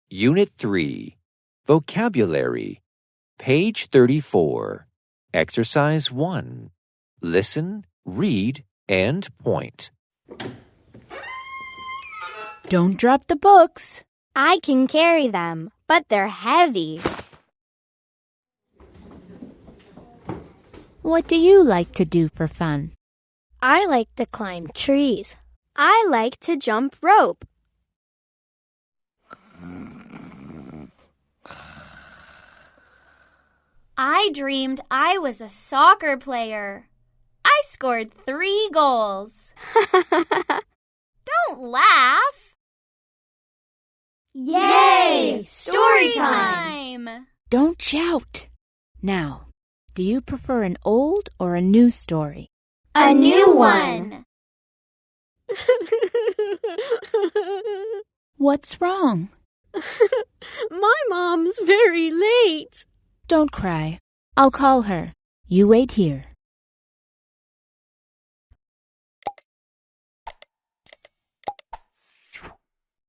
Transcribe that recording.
Unit 3, Vocabulary, page 34, Exercise 1. Listen, read, and point. Don't drop the books. I can carry them, but they're heavy. What do you like to do for fun? I like to climb trees. I like to jump rope. I dreamed I was a soccer player. I scored 3 goals. Don't laugh. Yay! Story time! Don't shout. Now, do you prefer an old or a new story? A new one. What's wrong? My mom's very late. Don't cry. I'll call her. You wait here.